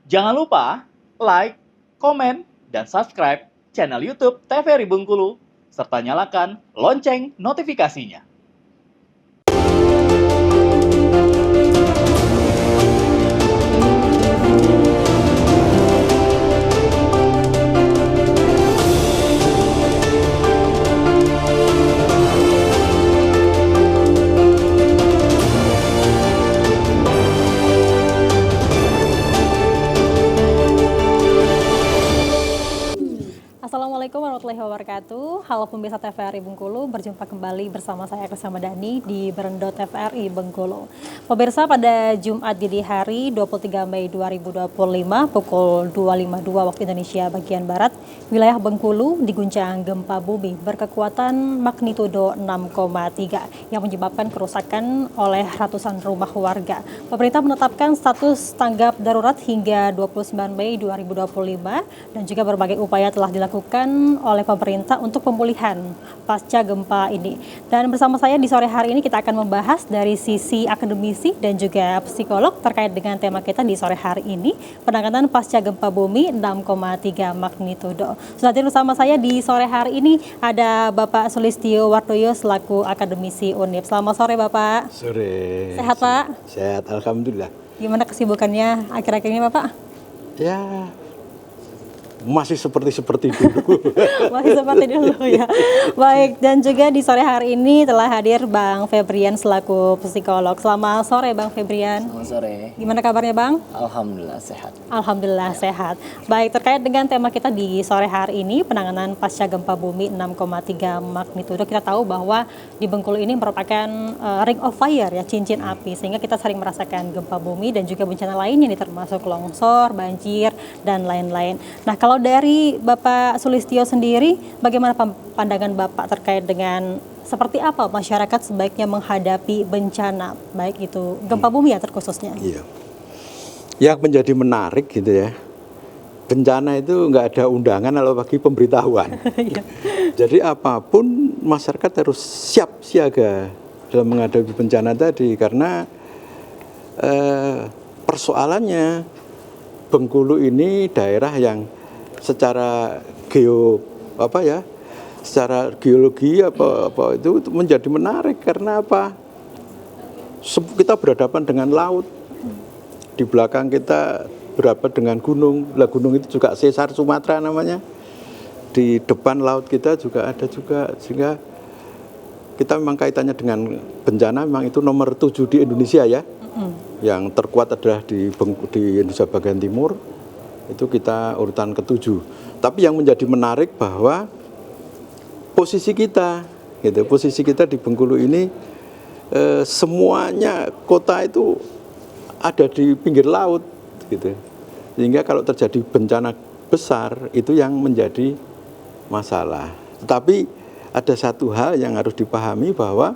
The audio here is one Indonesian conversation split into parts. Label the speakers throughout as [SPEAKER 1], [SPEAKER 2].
[SPEAKER 1] Jangan lupa like, komen, dan subscribe channel YouTube TVRI Bengkulu, serta nyalakan lonceng notifikasinya.
[SPEAKER 2] Assalamualaikum warahmatullahi wabarakatuh. Halo pemirsa TVRI Bengkulu, berjumpa kembali bersama saya bersama Dani di Berendo TVRI Bengkulu. Pemirsa, pada Jumat dini hari 23 Mei 2025 pukul 2.52 waktu Indonesia bagian Barat, wilayah Bengkulu diguncang gempa bumi berkekuatan magnitudo 6,3 yang menyebabkan kerusakan oleh ratusan rumah warga. Pemerintah menetapkan status tanggap darurat hingga 29 Mei 2025 dan juga berbagai upaya telah dilakukan oleh pemerintah untuk pemulihan pasca gempa ini. Dan bersama saya di sore hari ini kita akan membahas dari sisi akademisi dan juga psikolog terkait dengan tema kita di sore hari ini, penanganan pasca gempa bumi 6,3 magnitudo. Sudah hadir bersama saya di sore hari ini ada Bapak Sulistyo Wardoyo selaku akademisi UNIF. Selamat sore Bapak.
[SPEAKER 3] Sore.
[SPEAKER 2] Sehat Pak?
[SPEAKER 3] Sehat, alhamdulillah.
[SPEAKER 2] Gimana kesibukannya akhir-akhir ini Bapak?
[SPEAKER 3] Ya, masih seperti dulu.
[SPEAKER 2] Masih seperti dulu ya. Baik, dan juga di sore hari ini telah hadir Bang Febrian selaku psikolog. Selamat sore Bang Febrian.
[SPEAKER 4] Selamat sore.
[SPEAKER 2] Gimana kabarnya Bang?
[SPEAKER 4] Alhamdulillah sehat.
[SPEAKER 2] Alhamdulillah sehat. Baik, terkait dengan tema kita di sore hari ini, penanganan pasca gempa bumi 6,3 magnitudo. Kita tahu bahwa di Bengkulu ini merupakan ring of fire ya, cincin api, sehingga kita sering merasakan gempa bumi dan juga bencana lainnya nih, termasuk longsor, banjir, dan lain-lain. Nah, kalau dari Bapak Sulistyo sendiri, bagaimana pandangan Bapak terkait dengan seperti apa masyarakat sebaiknya menghadapi bencana, baik itu gempa bumi ya terkhususnya?
[SPEAKER 3] Iya. Yang menjadi menarik gitu ya, bencana itu nggak ada undangan kalau bagi pemberitahuan. Jadi apapun masyarakat harus siap siaga dalam menghadapi bencana tadi, karena persoalannya Bengkulu ini daerah yang secara secara geologi itu menjadi menarik karena apa? Kita berhadapan dengan laut, di belakang kita berhadapan dengan gunung. Lah gunung itu juga sesar Sumatera namanya. Di depan laut kita juga ada juga, sehingga kita memang kaitannya dengan bencana memang itu nomor 7 di Indonesia ya. Yang terkuat adalah di Indonesia bagian timur. Itu kita urutan ke-7. Tapi yang menjadi menarik bahwa posisi kita di Bengkulu ini semuanya kota itu ada di pinggir laut gitu. Sehingga kalau terjadi bencana besar itu yang menjadi masalah. Tetapi ada satu hal yang harus dipahami bahwa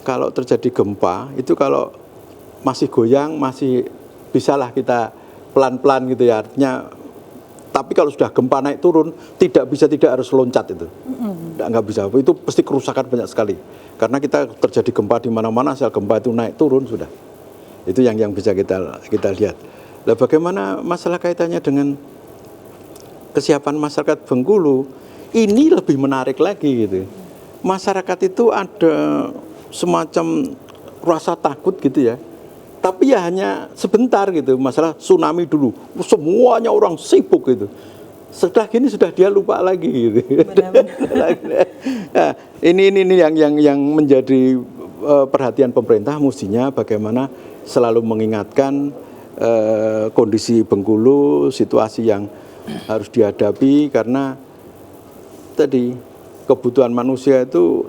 [SPEAKER 3] kalau terjadi gempa itu kalau masih goyang masih bisalah kita pelan-pelan gitu ya, artinya. Tapi kalau sudah gempa naik turun tidak harus loncat itu, nggak bisa, itu pasti kerusakan banyak sekali. Karena kita terjadi gempa di mana-mana, asal gempa itu naik turun sudah. Itu yang bisa kita lihat. Nah, bagaimana masalah kaitannya dengan kesiapan masyarakat Bengkulu? Ini lebih menarik lagi gitu. Masyarakat itu ada semacam rasa takut gitu ya. Tapi ya hanya sebentar gitu, masalah tsunami dulu, semuanya orang sibuk gitu. Setelah gini sudah dia lupa lagi gitu. Nah, ini yang menjadi perhatian pemerintah, mestinya bagaimana selalu mengingatkan kondisi Bengkulu, situasi yang harus dihadapi, karena tadi kebutuhan manusia itu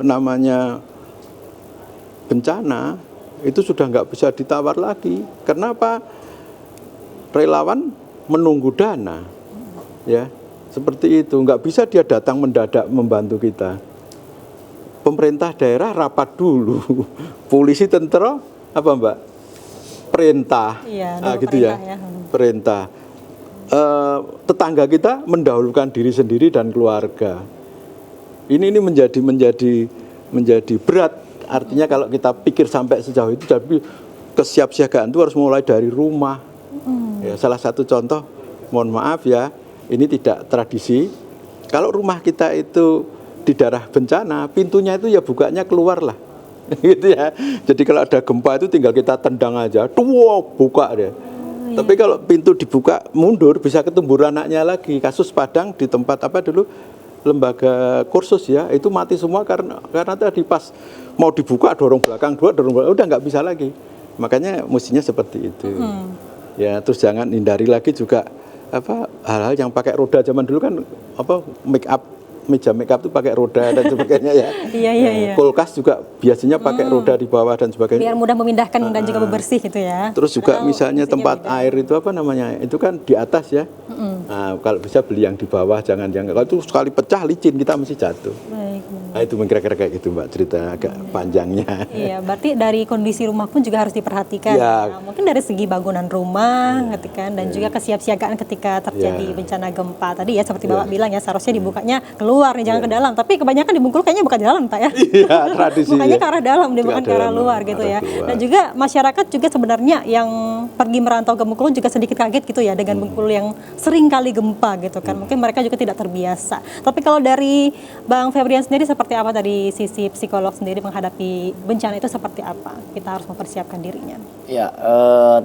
[SPEAKER 3] namanya bencana itu sudah nggak bisa ditawar lagi. Karena apa? Relawan menunggu dana, ya seperti itu. Nggak bisa dia datang mendadak membantu kita. Pemerintah daerah rapat dulu, polisi, tentara, apa Mbak? Perintah, gitu ya. Perintah. Tetangga kita mendahulukan diri sendiri dan keluarga. Ini menjadi berat. Artinya kalau kita pikir sampai sejauh itu, tapi kesiapsiagaan itu harus mulai dari rumah. Ya, salah satu contoh, mohon maaf ya, ini tidak tradisi. Kalau rumah kita itu di daerah bencana, pintunya itu ya bukanya keluar lah. Gitu ya. Jadi kalau ada gempa itu tinggal kita tendang aja, buka deh. Tapi kalau pintu dibuka mundur bisa ketumbur anaknya lagi. Kasus Padang di tempat apa dulu, lembaga kursus ya, itu mati semua karena tadi pas mau dibuka dorong belakang udah nggak bisa lagi. Makanya mestinya seperti itu. Ya, terus jangan hindari lagi juga apa hal-hal yang pakai roda. Zaman dulu kan apa meja make up itu pakai roda dan sebagainya ya.
[SPEAKER 2] Iya.
[SPEAKER 3] Kulkas juga biasanya pakai roda di bawah dan sebagainya.
[SPEAKER 2] Biar mudah memindahkan dan juga bebersih gitu ya.
[SPEAKER 3] Terus juga misalnya tempat air itu apa namanya, itu kan di atas ya. Nah, kalau bisa beli yang di bawah, jangan yang kalau itu sekali pecah licin kita mesti jatuh.
[SPEAKER 2] Baik.
[SPEAKER 3] Nah, itu kira-kira kayak gitu Mbak, cerita agak panjangnya.
[SPEAKER 2] Iya, berarti dari kondisi rumah pun juga harus diperhatikan.
[SPEAKER 3] Ya.
[SPEAKER 2] Nah, mungkin dari segi bangunan rumah, gitu kan, dan juga kesiapsiagaan ketika terjadi bencana gempa tadi ya, seperti Bapak bilang ya, seharusnya dibukanya keluar nih, jangan ke dalam. Tapi kebanyakan di Bengkulu kayaknya buka di dalam, Pak ya.
[SPEAKER 3] Iya, tradisi.
[SPEAKER 2] Bukanya
[SPEAKER 3] ya.
[SPEAKER 2] ke arah dalam, bukan ke arah luar gitu ya.
[SPEAKER 3] Keluar.
[SPEAKER 2] Dan juga masyarakat juga sebenarnya yang pergi merantau ke Bengkulu juga sedikit kaget gitu ya dengan Bengkulu yang sering kali gempa gitu kan. Mungkin mereka juga tidak terbiasa. Tapi kalau dari Bang Febrian sendiri seperti apa dari sisi psikolog sendiri menghadapi bencana itu seperti apa? Kita harus mempersiapkan dirinya.
[SPEAKER 4] Ya,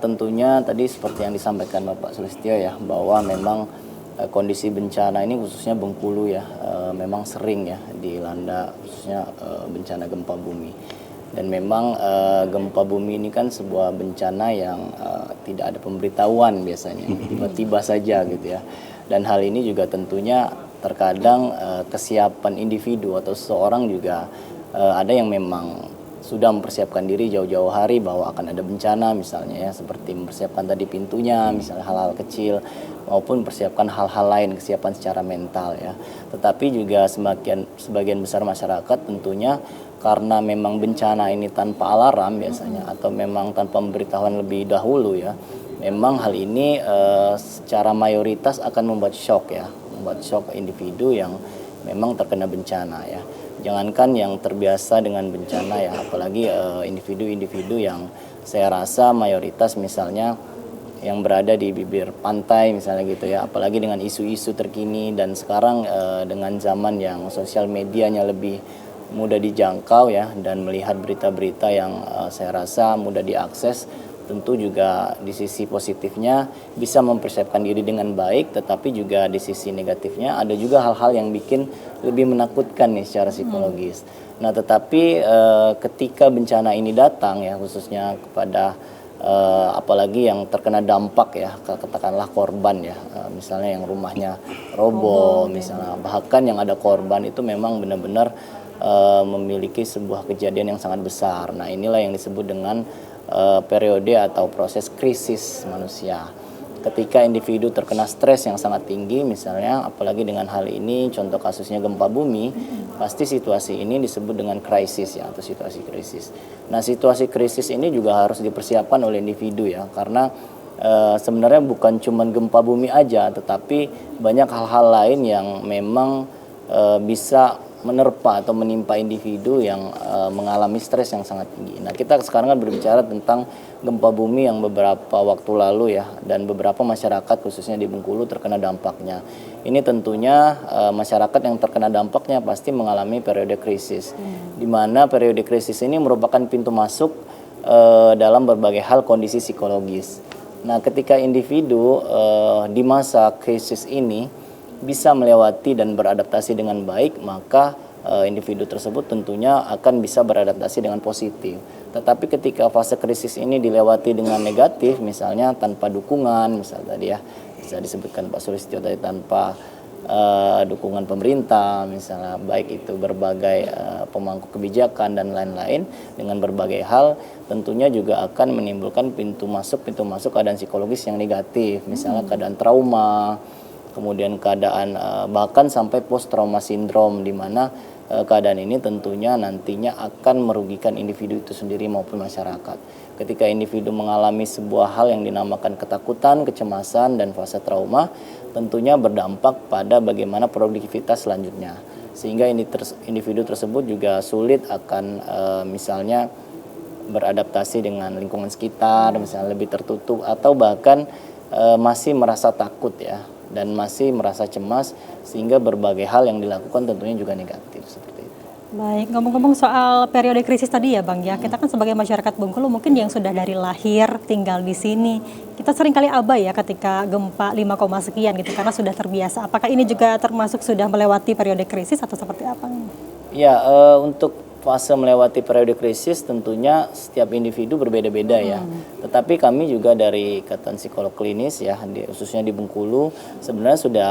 [SPEAKER 4] tentunya tadi seperti yang disampaikan Bapak Sulistyo ya, bahwa memang kondisi bencana ini khususnya Bengkulu ya, memang sering ya dilanda khususnya bencana gempa bumi. Dan memang gempa bumi ini kan sebuah bencana yang tidak ada pemberitahuan biasanya, tiba-tiba saja gitu ya. Dan hal ini juga tentunya terkadang kesiapan individu atau seseorang juga ada yang memang sudah mempersiapkan diri jauh-jauh hari bahwa akan ada bencana misalnya ya, seperti mempersiapkan tadi pintunya misalnya hal-hal kecil, maupun mempersiapkan hal-hal lain, kesiapan secara mental ya. Tetapi juga sebagian besar masyarakat tentunya karena memang bencana ini tanpa alarm biasanya atau memang tanpa pemberitahuan lebih dahulu ya, memang hal ini secara mayoritas akan membuat shock ya, membuat shock individu yang memang terkena bencana ya. Jangankan yang terbiasa dengan bencana ya, apalagi individu-individu yang saya rasa mayoritas misalnya yang berada di bibir pantai misalnya gitu ya, apalagi dengan isu-isu terkini dan sekarang dengan zaman yang sosial medianya lebih mudah dijangkau ya, dan melihat berita-berita yang saya rasa mudah diakses, tentu juga di sisi positifnya bisa mempersiapkan diri dengan baik, tetapi juga di sisi negatifnya ada juga hal-hal yang bikin lebih menakutkan nih secara psikologis. Nah, tetapi ketika bencana ini datang ya, khususnya kepada apalagi yang terkena dampak ya, katakanlah korban ya, misalnya yang rumahnya roboh misalnya, bahkan yang ada korban itu memang benar-benar memiliki sebuah kejadian yang sangat besar. Nah, inilah yang disebut dengan periode atau proses krisis manusia. Ketika individu terkena stres yang sangat tinggi misalnya, apalagi dengan hal ini contoh kasusnya gempa bumi, pasti situasi ini disebut dengan krisis ya, atau situasi krisis. Nah, situasi krisis ini juga harus dipersiapkan oleh individu ya, karena sebenarnya bukan cuma gempa bumi aja, tetapi banyak hal-hal lain yang memang bisa menerpa atau menimpa individu yang mengalami stres yang sangat tinggi. Nah, kita sekarang kan berbicara tentang gempa bumi yang beberapa waktu lalu ya, dan beberapa masyarakat khususnya di Bengkulu terkena dampaknya. Ini tentunya masyarakat yang terkena dampaknya pasti mengalami periode krisis, di mana periode krisis ini merupakan pintu masuk dalam berbagai hal kondisi psikologis. Nah, ketika individu di masa krisis ini bisa melewati dan beradaptasi dengan baik, maka individu tersebut tentunya akan bisa beradaptasi dengan positif. Tetapi ketika fase krisis ini dilewati dengan negatif, misalnya tanpa dukungan, misalnya tadi ya, bisa disebutkan Pak Sulistyo tadi, tanpa dukungan pemerintah, misalnya baik itu berbagai pemangku kebijakan dan lain-lain, dengan berbagai hal, tentunya juga akan menimbulkan pintu masuk keadaan psikologis yang negatif, misalnya keadaan trauma, kemudian keadaan bahkan sampai post trauma sindrom, di mana keadaan ini tentunya nantinya akan merugikan individu itu sendiri maupun masyarakat. Ketika individu mengalami sebuah hal yang dinamakan ketakutan, kecemasan, dan fase trauma, tentunya berdampak pada bagaimana produktivitas selanjutnya. Sehingga individu tersebut juga sulit akan misalnya beradaptasi dengan lingkungan sekitar, misalnya lebih tertutup atau bahkan masih merasa takut ya dan masih merasa cemas sehingga berbagai hal yang dilakukan tentunya juga negatif seperti itu.
[SPEAKER 2] Baik, ngomong-ngomong soal periode krisis tadi ya Bang ya, kita kan sebagai masyarakat Bengkulu mungkin yang sudah dari lahir tinggal di sini, kita sering kali abai ya ketika gempa 5, sekian gitu karena sudah terbiasa. Apakah ini juga termasuk sudah melewati periode krisis atau seperti apa?
[SPEAKER 4] Ya, untuk fase melewati periode krisis tentunya setiap individu berbeda-beda ya. Tetapi kami juga dari Ikatan Psikolog Klinis ya, khususnya di Bengkulu sebenarnya sudah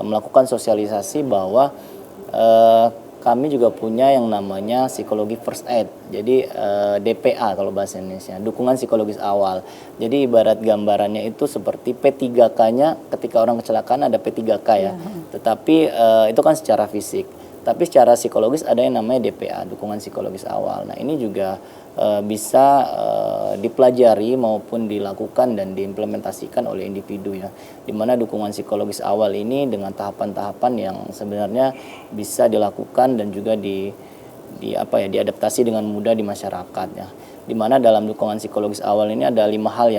[SPEAKER 4] melakukan sosialisasi bahwa kami juga punya yang namanya psikologi first aid. Jadi DPA kalau bahasa Indonesia, dukungan psikologis awal. Jadi ibarat gambarannya itu seperti P3K-nya ketika orang kecelakaan ada P3K ya. Tetapi itu kan secara fisik. Tapi secara psikologis ada yang namanya DPA, dukungan psikologis awal. Nah ini juga bisa dipelajari maupun dilakukan dan diimplementasikan oleh individu ya. Dimana dukungan psikologis awal ini dengan tahapan-tahapan yang sebenarnya bisa dilakukan dan juga diadaptasi dengan mudah di masyarakat ya. Dimana dalam dukungan psikologis awal ini ada 5 hal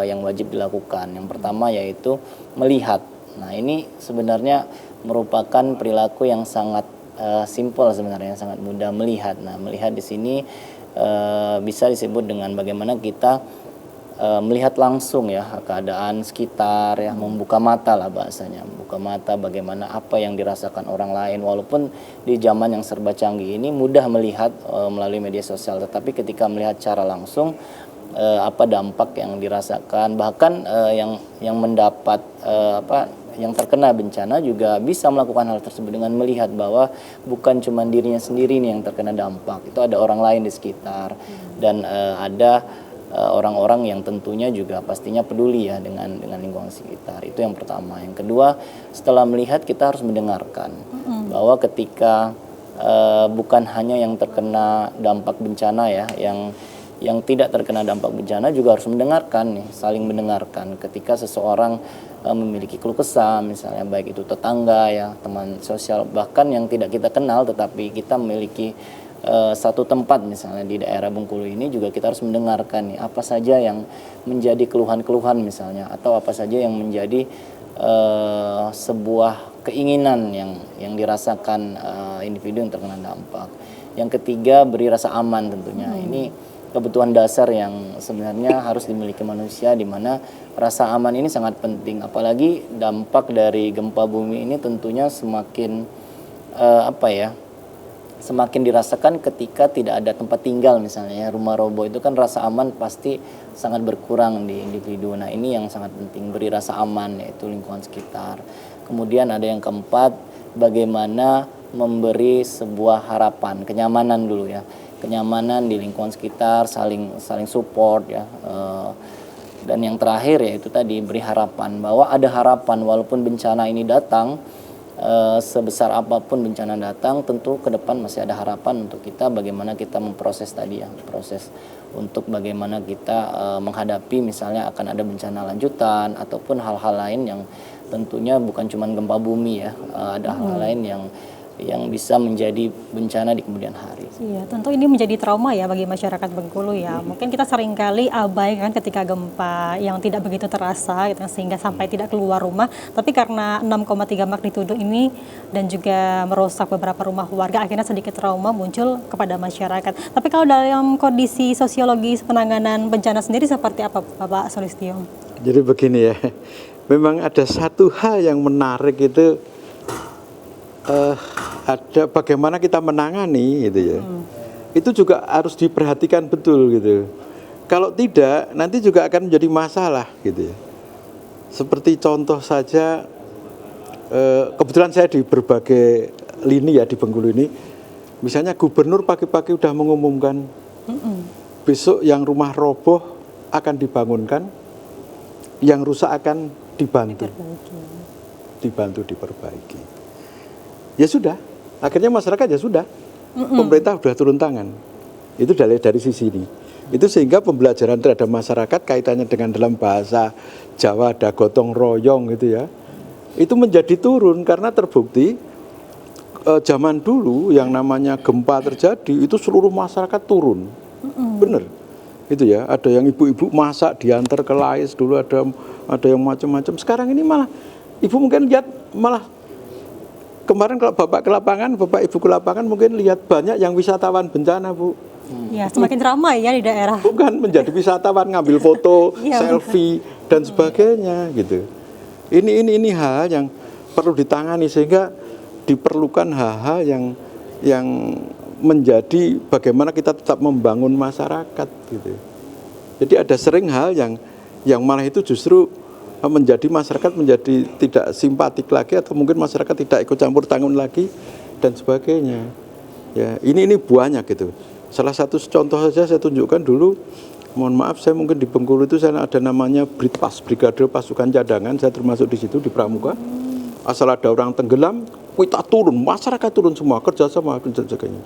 [SPEAKER 4] yang wajib dilakukan. Yang pertama yaitu melihat. Nah ini sebenarnya merupakan perilaku yang sangat simple sebenarnya, sangat mudah melihat. Nah, melihat di sini bisa disebut dengan bagaimana kita melihat langsung ya keadaan sekitar ya, membuka mata lah bahasanya, membuka mata bagaimana apa yang dirasakan orang lain. Walaupun di zaman yang serba canggih ini mudah melihat melalui media sosial, tetapi ketika melihat secara langsung apa dampak yang dirasakan, bahkan yang mendapat yang terkena bencana juga bisa melakukan hal tersebut dengan melihat bahwa bukan cuma dirinya sendiri nih yang terkena dampak, itu ada orang lain di sekitar dan ada orang-orang yang tentunya juga pastinya peduli ya dengan lingkungan sekitar. Itu yang pertama. Yang kedua, setelah melihat kita harus mendengarkan bahwa ketika bukan hanya yang terkena dampak bencana ya, yang tidak terkena dampak bencana juga harus mendengarkan nih, saling mendengarkan. Ketika seseorang memiliki keluh kesah misalnya, baik itu tetangga ya, teman sosial, bahkan yang tidak kita kenal tetapi kita memiliki satu tempat misalnya di daerah Bengkulu ini, juga kita harus mendengarkan nih apa saja yang menjadi keluhan-keluhan misalnya, atau apa saja yang menjadi sebuah keinginan yang dirasakan individu yang terkena dampak. Yang ketiga, beri rasa aman tentunya. Ini kebutuhan dasar yang sebenarnya harus dimiliki manusia, di mana rasa aman ini sangat penting. Apalagi dampak dari gempa bumi ini tentunya semakin semakin dirasakan ketika tidak ada tempat tinggal misalnya ya, rumah roboh itu kan rasa aman pasti sangat berkurang di individu. Nah ini yang sangat penting, beri rasa aman yaitu lingkungan sekitar. Kemudian ada yang keempat, bagaimana memberi sebuah harapan, kenyamanan dulu ya. Kenyamanan di lingkungan sekitar, saling support ya. Dan yang terakhir ya itu tadi, beri harapan bahwa ada harapan walaupun bencana ini datang, sebesar apapun bencana datang, tentu ke depan masih ada harapan untuk kita, bagaimana kita memproses tadi ya, proses untuk bagaimana kita menghadapi misalnya akan ada bencana lanjutan ataupun hal-hal lain yang tentunya bukan cuma gempa bumi ya, ada hal-hal lain yang bisa menjadi bencana di kemudian hari.
[SPEAKER 2] Iya, tentu ini menjadi trauma ya bagi masyarakat Bengkulu ya. Mungkin kita seringkali abai kan ketika gempa yang tidak begitu terasa gitu, sehingga sampai tidak keluar rumah. Tapi karena 6,3 magnitudo ini dan juga merusak beberapa rumah warga, akhirnya sedikit trauma muncul kepada masyarakat. Tapi kalau dalam kondisi sosiologis penanganan bencana sendiri seperti apa Bapak Solistio?
[SPEAKER 3] Jadi begini ya, memang ada satu hal yang menarik itu, ada bagaimana kita menangani gitu ya. Itu juga harus diperhatikan betul gitu. Kalau tidak nanti juga akan menjadi masalah gitu ya. Seperti contoh saja, kebetulan saya di berbagai lini ya di Bengkulu ini, misalnya gubernur pagi-pagi udah mengumumkan besok yang rumah roboh akan dibangunkan, yang rusak akan dibantu diperbaiki. Ya sudah, akhirnya masyarakat ya sudah, pemerintah sudah turun tangan. Itu dari sisi ini. Itu sehingga pembelajaran terhadap masyarakat kaitannya dengan dalam bahasa Jawa ada gotong royong gitu ya. Itu menjadi turun karena terbukti zaman dulu yang namanya gempa terjadi itu seluruh masyarakat turun. bener. Itu ya, ada yang ibu-ibu masak diantar ke Lais dulu, ada yang macam-macam. Sekarang ini malah ibu mungkin lihat malah kemarin kalau bapak ke lapangan, bapak ibu ke lapangan mungkin lihat banyak yang wisatawan bencana, Bu.
[SPEAKER 2] Ya, semakin ramai ya di daerah.
[SPEAKER 3] Bukan menjadi wisatawan ngambil foto,
[SPEAKER 2] Iya,
[SPEAKER 3] selfie dan sebagainya gitu. Ini hal yang perlu ditangani sehingga diperlukan hal-hal yang menjadi bagaimana kita tetap membangun masyarakat gitu. Jadi ada sering hal yang malah itu justru menjadi masyarakat menjadi tidak simpatik lagi atau mungkin masyarakat tidak ikut campur tangan lagi dan sebagainya. Ya, ini buahnya gitu. Salah satu contoh saja saya tunjukkan dulu. Mohon maaf, saya mungkin di Bengkulu itu saya ada namanya Britpas, Brigade Pasukan Cadangan. Saya termasuk di situ di Pramuka. Asal ada orang tenggelam, kita turun, masyarakat turun semua, kerjasama dan sebagainya.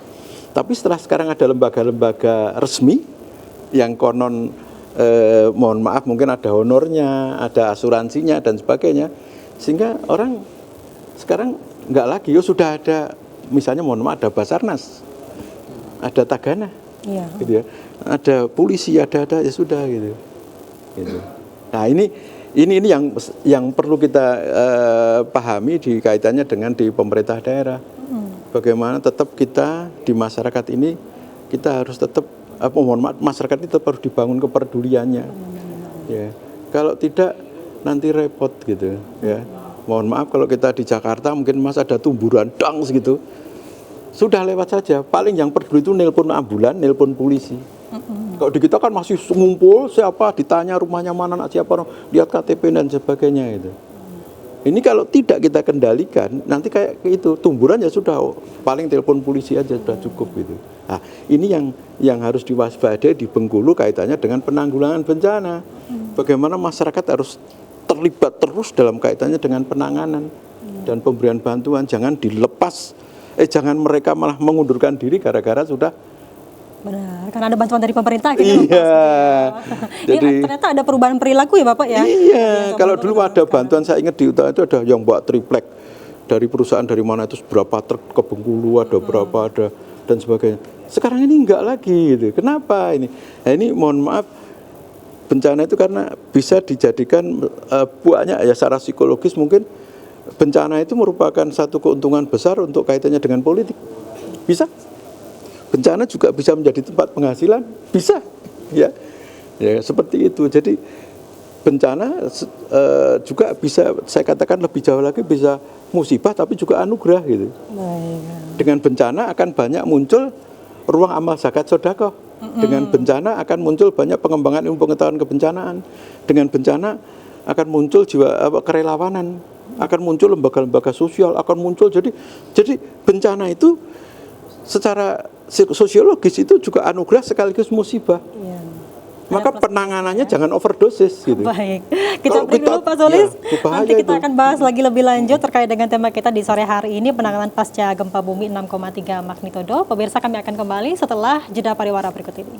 [SPEAKER 3] Tapi setelah sekarang ada lembaga-lembaga resmi yang konon mohon maaf mungkin ada honornya, ada asuransinya dan sebagainya, sehingga orang sekarang nggak lagi, sudah ada misalnya mohon maaf ada Basarnas, ada Tagana, gitu ya, ada polisi, ada ya sudah gitu. Nah ini yang perlu kita pahami di kaitannya dengan di pemerintah daerah. Bagaimana tetap kita di masyarakat ini kita harus tetap masyarakat ini tetap harus dibangun kepeduliannya. Ya. Kalau tidak nanti repot gitu ya. Mohon maaf kalau kita di Jakarta mungkin Mas ada tumburan dang gitu. Sudah lewat saja. Paling yang peduli itu nelpon ambulan, nelpon polisi. Kalau di kita kan masih ngumpul siapa ditanya rumahnya mana, siapa lihat KTP dan sebagainya itu. Ini kalau tidak kita kendalikan, nanti kayak itu tumburan ya sudah paling telepon polisi aja sudah cukup gitu. Nah, ini yang harus diwaspadai di Bengkulu kaitannya dengan penanggulangan bencana. Bagaimana masyarakat harus terlibat terus dalam kaitannya dengan penanganan dan pemberian bantuan, jangan dilepas, jangan mereka malah mengundurkan diri gara-gara sudah.
[SPEAKER 2] Benar, karena ada bantuan dari pemerintah gitu.
[SPEAKER 3] Iya.
[SPEAKER 2] Jadi ternyata ada perubahan perilaku ya Bapak ya.
[SPEAKER 3] Iya, kalau dulu ada bantuan saya ingat di utara itu ada yang bawa triplek dari perusahaan dari mana itu berapa truk ke Bengkulu, ada berapa ada dan sebagainya. Sekarang ini enggak lagi gitu. Kenapa ini? Nah, ini mohon maaf bencana itu karena bisa dijadikan buahnya ya secara psikologis mungkin bencana itu merupakan satu keuntungan besar untuk kaitannya dengan politik. Bisa. Bencana juga bisa menjadi tempat penghasilan, bisa, ya seperti itu. Jadi bencana juga bisa saya katakan lebih jauh lagi bisa musibah tapi juga anugerah gitu. Dengan bencana akan banyak muncul ruang amal zakat sedekah. Dengan bencana akan muncul banyak pengembangan ilmu pengetahuan kebencanaan. Dengan bencana akan muncul jiwa kerelawanan, akan muncul lembaga-lembaga sosial, akan muncul jadi bencana itu secara sosiologis itu juga anugerah sekaligus musibah. Iya. Maka penanganannya jangan overdosis gitu.
[SPEAKER 2] Baik, kita break dulu Pak Solis. Nanti kita akan bahas lagi lebih lanjut terkait dengan tema kita di sore hari ini, penanganan pasca gempa bumi 6,3 magnitudo. Pemirsa, kami akan kembali setelah jeda pariwara berikut ini.